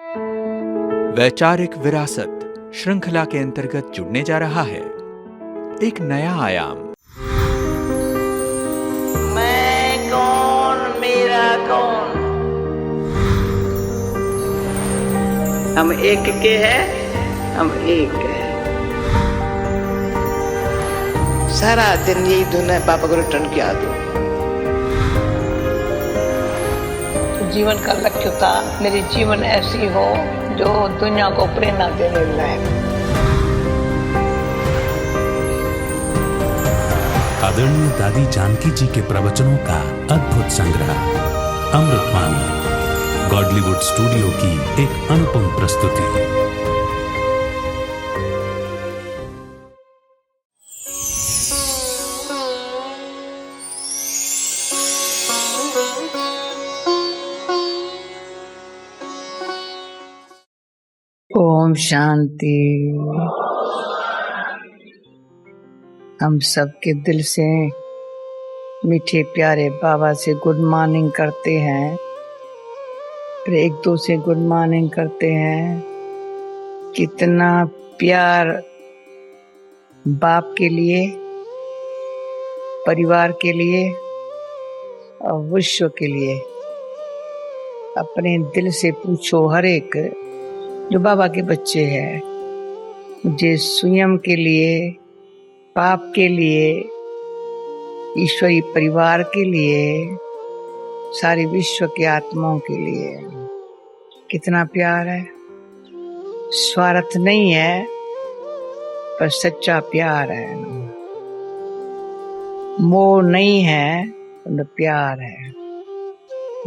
वैचारिक विरासत श्रृंखला के अंतर्गत जुड़ने जा रहा है एक नया आयाम। मैं कौन, मेरा कौन। हम एक के हैं, हम एक हैं। सारा दिन यही धुन है, पापा को रिटर्न किया दो। जीवन का लक्ष्य था मेरी जीवन ऐसी हो जो दुनिया को प्रेरणा देने लायक। आदरणीय दादी जानकी जी के प्रवचनों का अद्भुत संग्रह अमृतवाणी गॉडलीवुड स्टूडियो की एक अनुपम प्रस्तुति। ओम शांति। हम सबके दिल से मीठे प्यारे बाबा से गुड मॉर्निंग करते हैं, फिर एक दो से गुड मॉर्निंग करते हैं। कितना प्यार बाप के लिए, परिवार के लिए और विश्व के लिए। अपने दिल से पूछो, हर एक जो बाबा के बच्चे हैं, मुझे स्वयं के लिए, पाप के लिए, ईश्वरीय परिवार के लिए, सारे विश्व के आत्माओं के लिए कितना प्यार है। स्वार्थ नहीं है पर सच्चा प्यार है। मोह नहीं है पर प्यार है।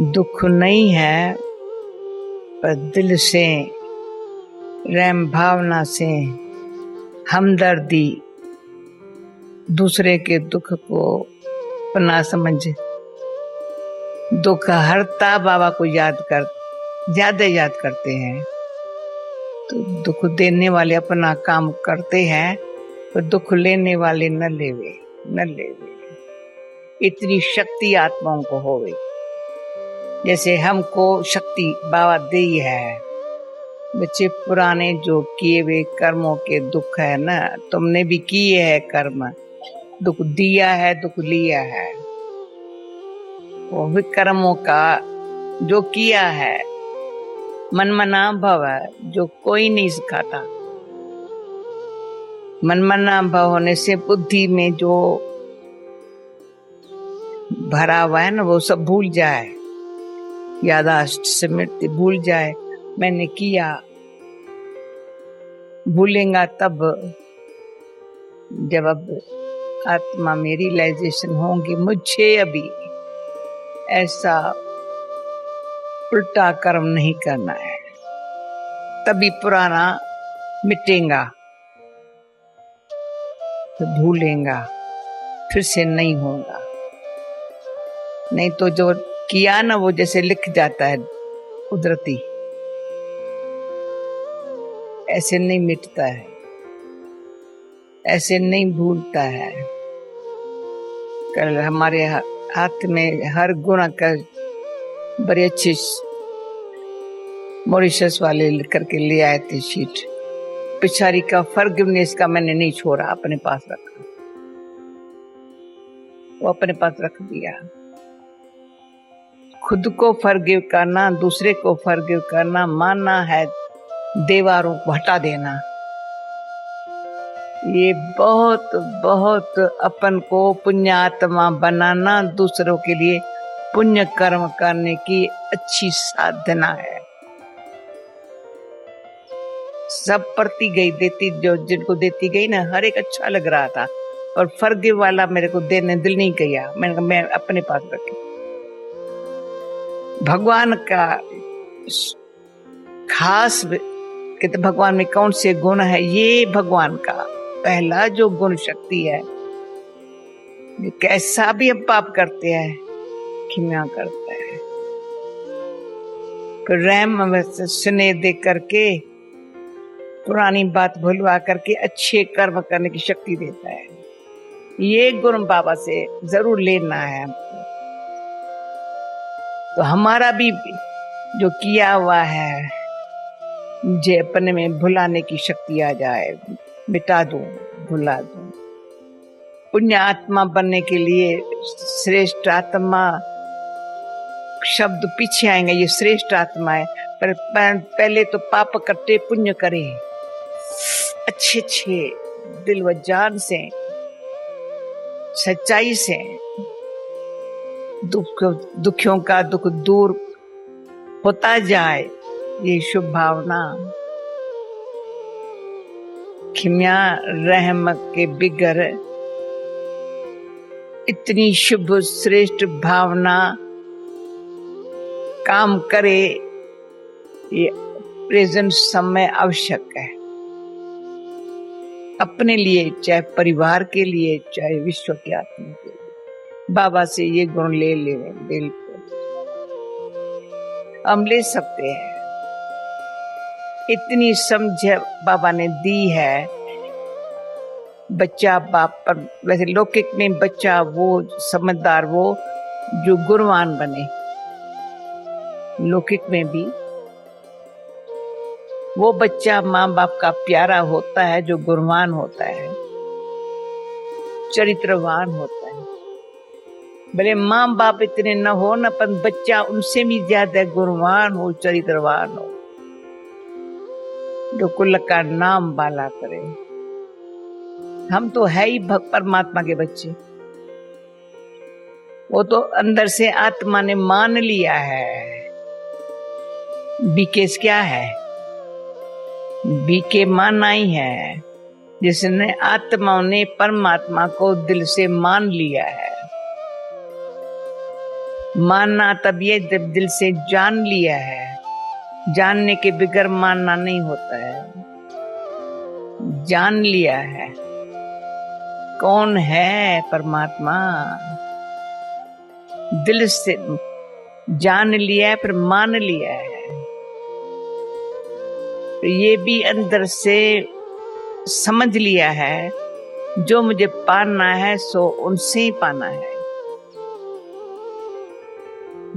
दुख नहीं है पर दिल से, रहम भावना से, हमदर्दी, दूसरे के दुख को अपना समझ दुख हरता बाबा को ज्यादा याद करते हैं। तो दुख देने वाले अपना काम करते हैं, तो दुख लेने वाले न लेवे। इतनी शक्ति आत्माओं को होवे, जैसे हमको शक्ति बाबा दी है। बच्चे, पुराने जो किए हुए कर्मों के दुख है ना, तुमने भी किए है कर्म, दुख दिया है, दुख लिया है। वो भी कर्मों का जो किया है, मनमना भव, जो कोई नहीं सिखाता। मनमना भव होने से बुद्धि में जो भरा हुआ है ना, वो सब भूल जाए, यादाश्त स्मृति भूल जाए। मैंने किया, भूलेगा तब जब अब आत्मा में रियलाइजेशन होंगी, मुझे अभी ऐसा उल्टा कर्म नहीं करना है। तभी पुराना मिटेगा, तो भूलेगा, फिर से नहीं होगा। नहीं तो जो किया ना, वो जैसे लिख जाता है कुदरती, ऐसे नहीं मिटता है, ऐसे नहीं भूलता है। कल हमारे हाथ में हर गुण का बड़े अच्छे मॉरिशस वाले करके ले आए थे शीट। पिछारी का फॉरगिवनेस का मैंने नहीं छोड़ा, अपने पास रखा, वो अपने पास रख दिया। खुद को फॉरगिव करना, दूसरे को फॉरगिव करना, मानना है दीवारों को हटा देना। ये बहुत बहुत अपन को पुण्यात्मा बनाना, दूसरों के लिए पुण्य कर्म करने की अच्छी साधना है। सब पढ़ती गई, देती जो जिनको देती गई ना, हर एक अच्छा लग रहा था, और फॉरगिव वाला मेरे को देने दिल नहीं किया। मैंने कहा मैं अपने पास रखी। भगवान का खास कि तो भगवान में कौन से गुण है, ये भगवान का पहला जो गुण शक्ति है। कैसा भी हम पाप करते हैं, क्षमा करता है, फिर रहम स्नेह दे करके, पुरानी बात भुलवा करके अच्छे कर्म करने की शक्ति देता है। ये गुण बाबा से जरूर लेना है हमको। तो हमारा भी जो किया हुआ है मुझे अपने में भुलाने की शक्ति आ जाए, मिटा दूं, भुला दूं। पुण्य आत्मा बनने के लिए श्रेष्ठ आत्मा शब्द पीछे आएंगे, ये श्रेष्ठ आत्मा है। पर पहले तो पाप करते पुण्य करे, अच्छे अच्छे दिल व जान से, सच्चाई से दुखियों का दुख दूर होता जाए, ये शुभ भावना खिमिया रहम के बिगर इतनी शुभ श्रेष्ठ भावना काम करे, ये प्रेजेंट समय आवश्यक है अपने लिए, चाहे परिवार के लिए, चाहे विश्व के आत्मा के लिए। बाबा से ये गुण ले बिल्कुल हम ले सकते हैं। इतनी समझ बाबा ने दी है। बच्चा बाप पर, वैसे लौकिक में बच्चा वो समझदार, वो जो गुणवान बने, लौकिक में भी वो बच्चा माँ बाप का प्यारा होता है जो गुणवान होता है, चरित्रवान होता है। भले माँ बाप इतने न हो न, पर बच्चा उनसे भी ज्यादा गुणवान हो, चरित्रवान हो, जो कुल का नाम बाला करे। हम तो है ही परमात्मा के बच्चे। वो तो अंदर से आत्मा ने मान लिया है। बीकेस क्या है? बीके मानना ही है, जिसने आत्मा ने परमात्मा को दिल से मान लिया है। मानना तब ये जब दिल से जान लिया है। जानने के बगैर मानना नहीं होता है। जान लिया है कौन है परमात्मा, दिल से जान लिया है, फिर मान लिया है। तो ये भी अंदर से समझ लिया है, जो मुझे पाना है सो उनसे ही पाना है।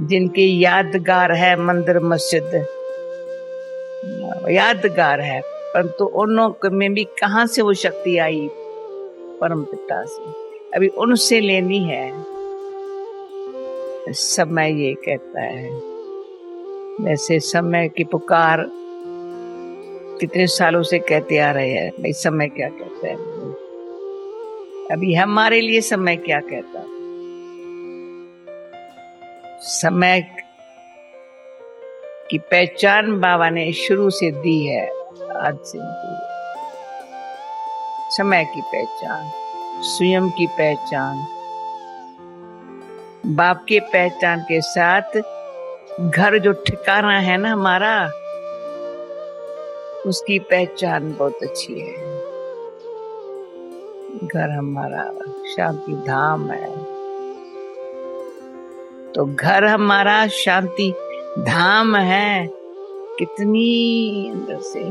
जिनके यादगार है मंदिर मस्जिद, यादगार है, परंतु उन्हों में भी कहाँ से वो शक्ति आई? परम पिता से। अभी उनसे लेनी है। समय ये कहता है। वैसे समय की पुकार कितने सालों से कहते आ रहे हैं, भाई समय क्या कहता है। अभी हमारे लिए समय क्या कहता है? समय की पहचान बाबा ने शुरू से दी है, आज से दी है। समय की पहचान, स्वयं की पहचान, बाप के पहचान के साथ घर जो ठिकाना है ना हमारा, उसकी पहचान बहुत अच्छी है। घर हमारा शांति धाम है, तो घर हमारा शांति धाम है। कितनी अंदर से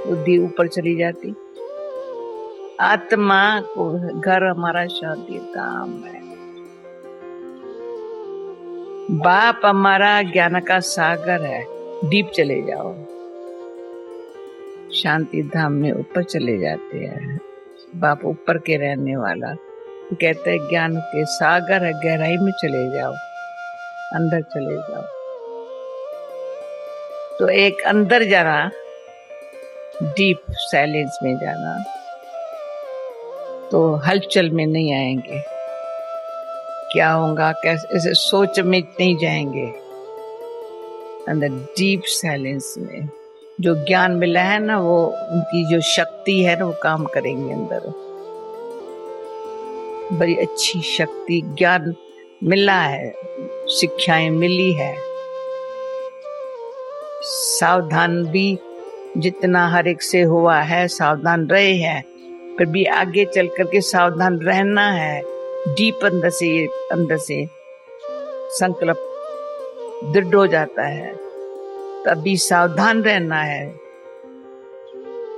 बुद्धि ऊपर चली जाती, आत्मा को घर हमारा शांति धाम है। बाप हमारा ज्ञान का सागर है, डीप चले जाओ, शांति धाम में ऊपर चले जाते हैं। बाप ऊपर के रहने वाला कहते हैं ज्ञान के सागर है, गहराई में चले जाओ, अंदर चले जाओ। तो एक अंदर जाना, डीप साइलेंस में जाना, तो हलचल में नहीं आएंगे। क्या होगा, कैसे, ऐसे सोच में नहीं जाएंगे। अंदर डीप साइलेंस में जो ज्ञान मिला है ना, वो उनकी जो शक्ति है ना, वो काम करेंगे अंदर। बड़ी अच्छी शक्ति, ज्ञान मिला है, शिक्षाएं मिली है। सावधान भी जितना हर एक से हुआ है, सावधान रहे हैं, फिर भी आगे चल करके सावधान रहना है। डीप अंदर से संकल्प दृढ़ हो जाता है, तभी सावधान रहना है,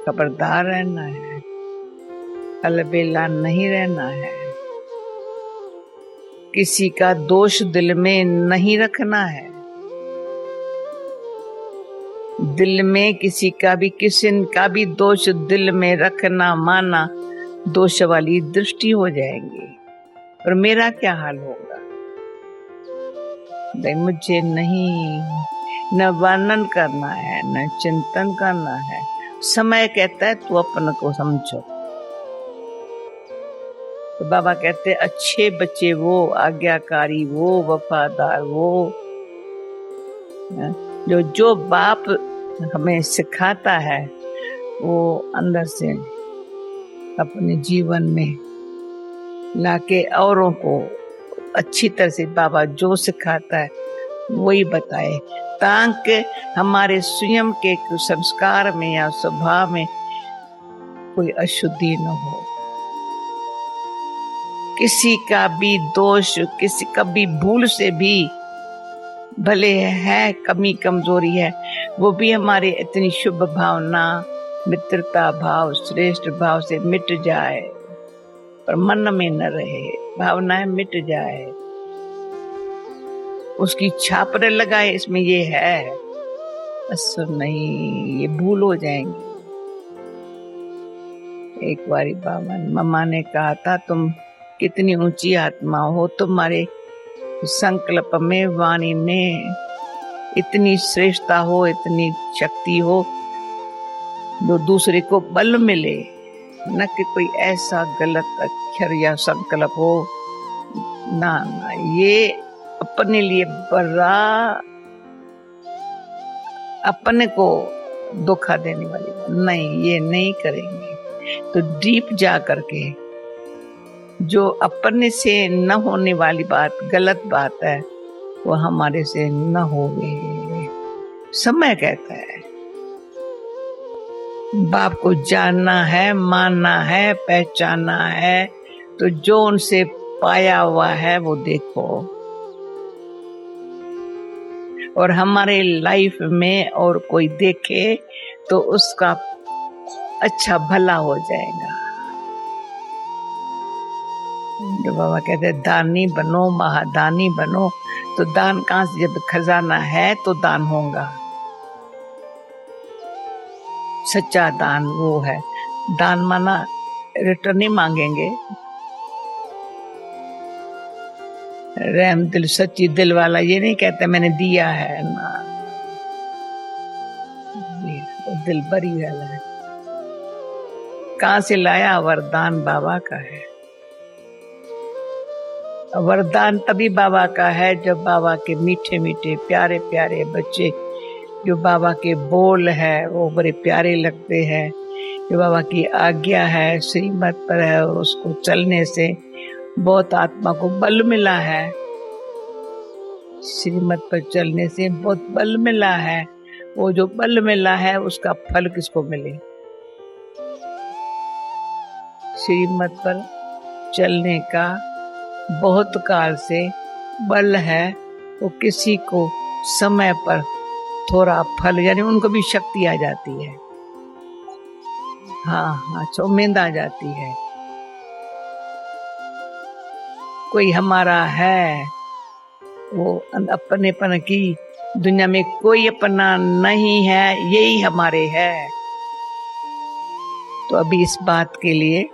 खबरदार रहना है, अलबेला नहीं रहना है, किसी का दोष दिल में नहीं रखना है। दिल में किसी का भी दोष दिल में रखना माना, दोष वाली दृष्टि हो जाएंगी। और मेरा क्या हाल होगा? भाई मुझे नहीं न वर्णन करना है, न चिंतन करना है। समय कहता है तू अपन को समझो। तो बाबा कहते अच्छे बच्चे वो, आज्ञाकारी वो, वफादार वो, जो बाप हमें सिखाता है वो अंदर से अपने जीवन में लाके औरों को अच्छी तरह से बाबा जो सिखाता है वही बताए, ताकि हमारे स्वयं के संस्कार में या स्वभाव में कोई अशुद्धि न हो। किसी का भी दोष, किसी का भी भूल से भी भले है कमी कमजोरी है, वो भी हमारे इतनी शुभ भावना, मित्रता भाव, श्रेष्ठ भाव से मिट जाए और मन में न रहे, भावनाएं मिट जाए, उसकी छाप न लगाए इसमें ये है, बस नहीं, ये भूल हो जाएंगे। एक बारी बाबा मम्मा ने कहा था तुम कितनी ऊंची आत्मा हो, तुम्हारे संकल्प में, वाणी में इतनी श्रेष्ठता हो, इतनी शक्ति हो, जो दूसरे को बल मिले, न कि कोई ऐसा गलत अक्षर या संकल्प हो। ना ना, ये अपने लिए बड़ा अपने को धोखा देने वाली नहीं, ये नहीं करेंगे। तो डीप जा करके जो अपने से न होने वाली बात, गलत बात है, वो हमारे से न होवे। समय कहता है बाप को जानना है, मानना है, पहचानना है, तो जो उनसे पाया हुआ है वो देखो। और हमारे लाइफ में और कोई देखे तो उसका अच्छा भला हो जाएगा। जो बाबा कहते हैं दानी बनो, महादानी बनो, तो दान कहाँ से? जब खजाना है तो दान होगा। सच्चा दान वो है। दान माना रिटर्न नहीं मांगेंगे, रहम दिल, सच्ची दिल वाला ये नहीं कहते मैंने दिया है ना, दिल बरी वाला है। कहाँ से लाया? वरदान बाबा का है। वरदान तभी बाबा का है जब बाबा के मीठे मीठे प्यारे प्यारे बच्चे, जो बाबा के बोल है वो बड़े प्यारे लगते हैं, जो बाबा की आज्ञा है, श्रीमत पर है, उसको चलने से बहुत आत्मा को बल मिला है। श्रीमत पर चलने से बहुत बल मिला है। वो जो बल मिला है उसका फल किसको मिले? श्रीमत पर चलने का बहुत काल से बल है, वो किसी को समय पर थोड़ा फल, यानी उनको भी शक्ति आ जाती है। हाँ, उम्मीद आ जाती है। कोई हमारा है, वो अपनेपन की दुनिया में कोई अपना नहीं है, यही हमारे है। तो अभी इस बात के लिए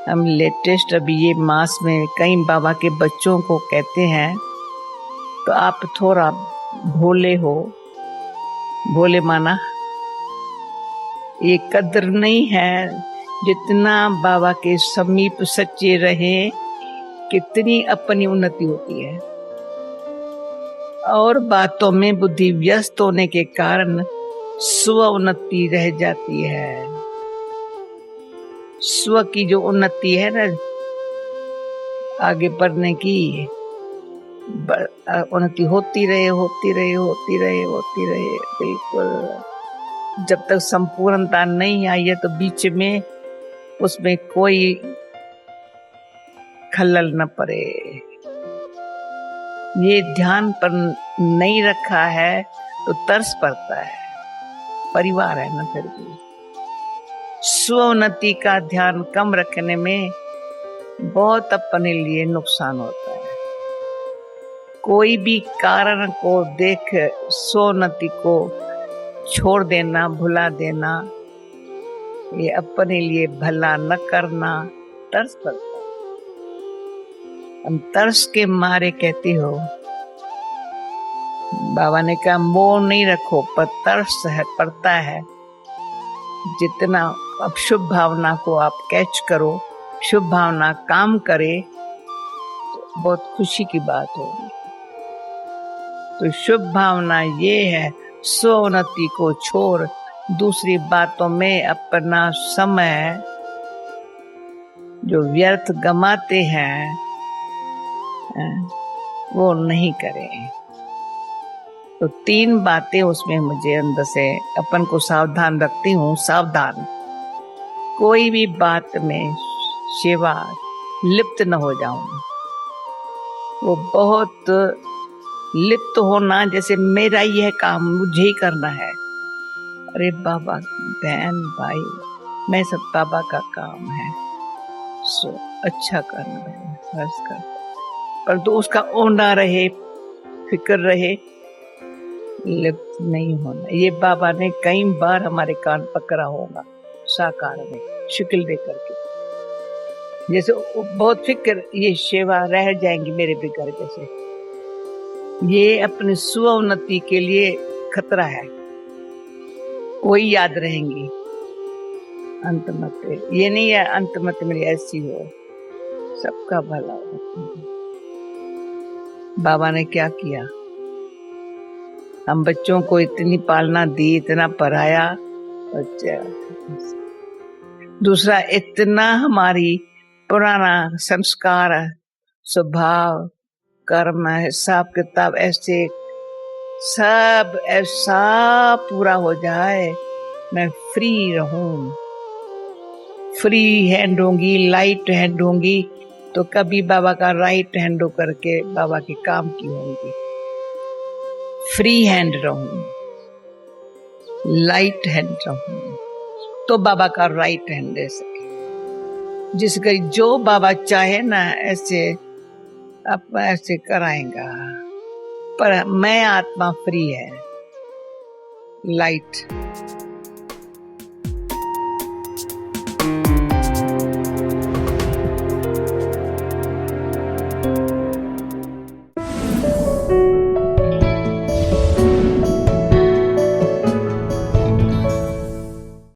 हम लेटेस्ट अभी ये मास में कई बाबा के बच्चों को कहते हैं, तो आप थोड़ा भोले हो। भोले माना ये कदर नहीं है, जितना बाबा के समीप सच्चे रहे कितनी अपनी उन्नति होती है। और बातों में बुद्धि व्यस्त होने के कारण स्व उन्नति रह जाती है। स्व की जो उन्नति है ना, आगे बढ़ने की उन्नति होती रहे, होती रहे, होती रहे, होती रहे, बिल्कुल। जब तक संपूर्णता नहीं आई है तो बीच में उसमें कोई खलल न पड़े। ये ध्यान पर नहीं रखा है तो तरस पड़ता है। परिवार है ना, फिर भी स्वोन्नति का ध्यान कम रखने में बहुत अपने लिए नुकसान होता है। कोई भी कारण को देख स्वोन्नति को छोड़ देना, भुला देना, ये अपने लिए भला न करना, तरस पड़ता है। हम तरस के मारे कहती हो, बाबा ने कहा मोह नहीं रखो, पर तरस है पड़ता है। जितना अब शुभ भावना को आप कैच करो, शुभ भावना काम करे, तो बहुत खुशी की बात होगी। तो शुभ भावना ये है, स्वोन्नति को छोड़ दूसरी बातों में अपना समय जो व्यर्थ गमाते हैं वो नहीं करें। तो 3 बातें उसमें मुझे अंदर से अपन को सावधान रखती हूँ। सावधान, कोई भी बात में सेवा लिप्त न हो जाऊं। वो बहुत लिप्त होना, जैसे मेरा यह काम मुझे ही करना है। अरे बाबा, बहन, भाई, मैं सब बाबा का काम है, सो अच्छा करना है, फर्ज कर। पर तो उसका ओना रहे, फिक्र रहे, लिप्त नहीं होना। ये बाबा ने कई बार हमारे कान पकड़ा होगा साकार में, शिकल दे करके। जैसे बहुत फिक्र, ये सेवा रह जाएंगी मेरे बिगड़ जैसे, ये अपनी स्वोन्नति के लिए खतरा है। कोई याद रहेंगी अंत मत, ये नहीं है अंत मत मेरी ऐसी हो, सबका भला हो। बाबा ने क्या किया, हम बच्चों को इतनी पालना दी, इतना पढ़ाया, बच्चा दूसरा इतना हमारी पुराना संस्कार, स्वभाव, कर्म, हिसाब किताब ऐसे सब ऐसा पूरा हो जाए, मैं फ्री रहूं, फ्री हैंड होंगी, लाइट हैंड होंगी, तो कभी बाबा का राइट हैंड होकर के बाबा के काम की होंगी। फ्री हैंड रहूं, लाइट हैंड रहूं, तो बाबा का राइट हैंड दे सके। जिसका जो बाबा चाहे ना ऐसे आप ऐसे कराएगा। पर मैं आत्मा फ्री है, लाइट